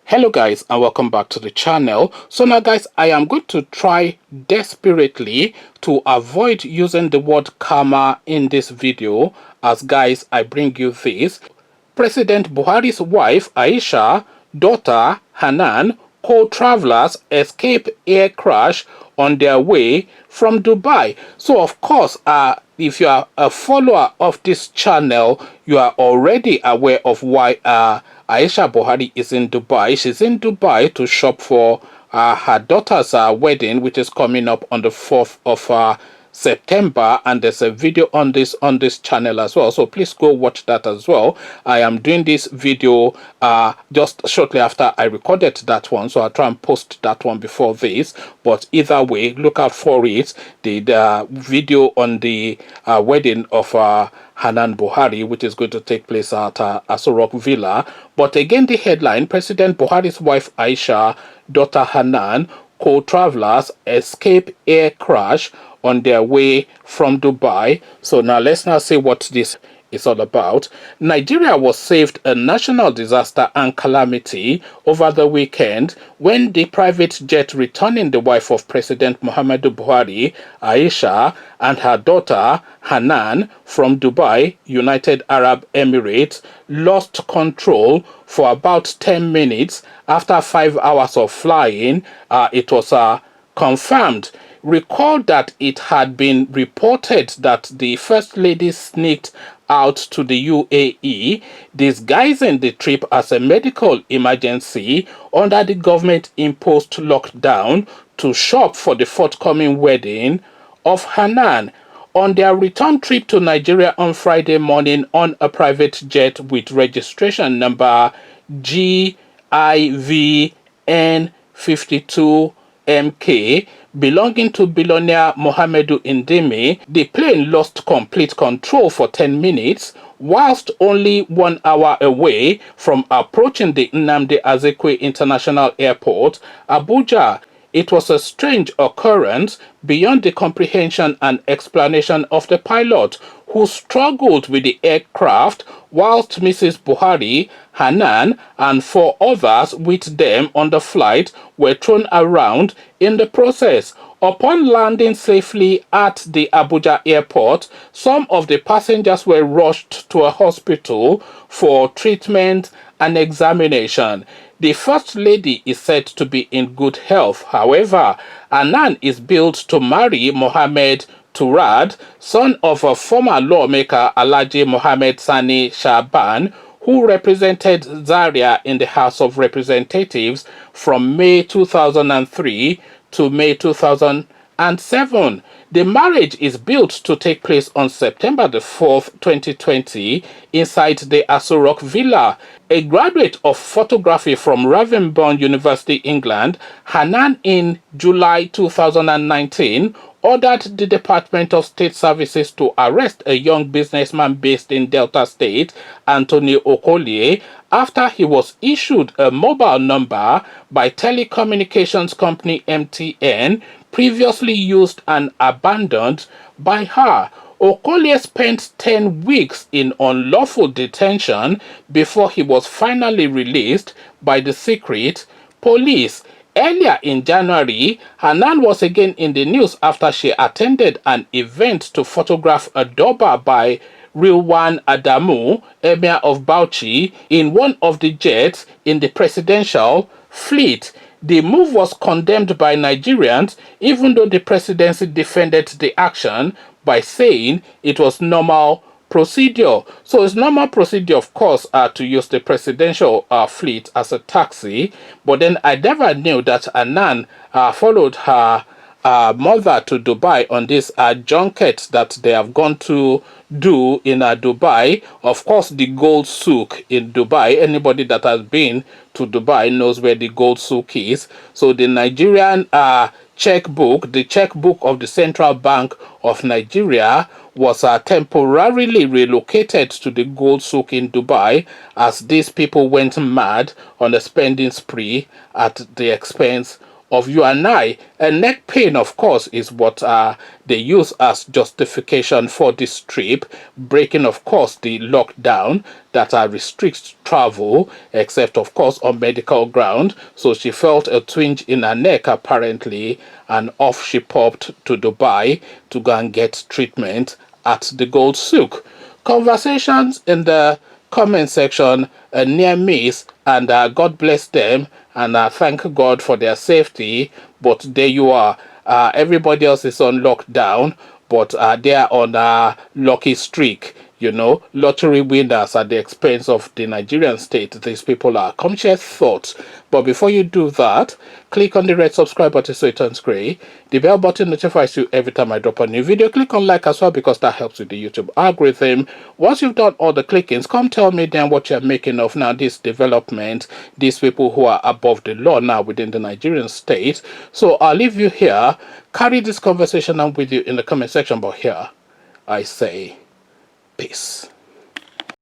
Hello guys, and welcome back to the channel. So now guys, I am going to try desperately to avoid using the word karma in this video, as guys, I bring you this. President Buhari's wife Aisha, daughter Hanan, co-travelers escape air crash on their way from Dubai. So of course, if you are a follower of this channel, you are already aware of why Aisha Buhari is in Dubai. She's in Dubai to shop for her daughter's wedding, which is coming up on the 4th of September, and there's a video on this channel as well, so please go watch that as well. I am doing this video just shortly after I recorded that one, so I'll try and post that one before this, but either way, look out for it. The video on the wedding of Hanan Buhari, which is going to take place at Aso Rock Villa. But again, the headline: President Buhari's wife Aisha, daughter Hanan, co-travelers escape air crash on their way from Dubai. So now let's now see what this is all about. Nigeria was saved a national disaster and calamity over the weekend when the private jet returning the wife of President Muhammadu Buhari, Aisha, and her daughter Hanan from Dubai, United Arab Emirates, lost control for about 10 minutes after 5 hours of flying. It was confirmed. Recall that it had been reported that the First Lady sneaked out to the UAE, disguising the trip as a medical emergency under the government-imposed lockdown to shop for the forthcoming wedding of Hanan. On their return trip to Nigeria on Friday morning on a private jet with registration number GIVN 52MK, belonging to billionaire Mohamedou Indimi, the plane lost complete control for 10 minutes, whilst only 1 hour away from approaching the Nnamdi Azikiwe International Airport, Abuja. It was a strange occurrence beyond the comprehension and explanation of the pilot, who struggled with the aircraft whilst Mrs. Buhari, Hanan, and 4 others with them on the flight were thrown around in the process. Upon landing safely at the Abuja airport, some of the passengers were rushed to a hospital for treatment and examination. The First Lady is said to be in good health. However, Hanan is billed to marry Mohammed Turad, son of a former lawmaker Alhaji Mohammed Sani Shaban, who represented Zaria in the House of Representatives from May 2003 to May 2007. The marriage is built to take place on September the 4th, 2020, inside the Aso Rock Villa. A graduate of photography from Ravensbourne University, England, Hanan in July 2019 ordered the Department of State Services to arrest a young businessman based in Delta State, Anthony Okolie, after he was issued a mobile number by telecommunications company MTN, previously used and abandoned by her. Okolie spent 10 weeks in unlawful detention before he was finally released by the secret police. Earlier in January, Hanan was again in the news after she attended an event to photograph a Durbar by Rilwan Adamu, Emir of Bauchi, in one of the jets in the presidential fleet. The move was condemned by Nigerians, even though the presidency defended the action by saying it was normal procedure. So it's normal procedure, of course, to use the presidential fleet as a taxi. But then I never knew that Hanan followed her mother to Dubai on this junket that they have gone to do in Dubai. Of course, the gold souk in Dubai. Anybody that has been to Dubai knows where the gold souk is. So the Nigerian checkbook, the checkbook of the Central Bank of Nigeria, was temporarily relocated to the gold souk in Dubai as these people went mad on a spending spree at the expense of you and I. And neck pain, of course, is what they use as justification for this trip, breaking, of course, the lockdown that restricts travel, except, of course, on medical ground. So she felt a twinge in her neck, apparently, and off she popped to Dubai to go and get treatment at the Gold Souk. Conversations in the comment section near miss, and God bless them, and thank God for their safety. But there you are. Everybody else is on lockdown, but they are on a lucky streak. You know, lottery winners at the expense of the Nigerian state. These people are. Come share thoughts. But before you do that, click on the red subscribe button so it turns gray. The bell button notifies you every time I drop a new video. Click on like as well because that helps with the YouTube algorithm. Once you've done all the clickings, come tell me then what you're making of now this development, these people who are above the law now within the Nigerian state. So I'll leave you here. Carry this conversation on with you in the comment section. But here I say, peace.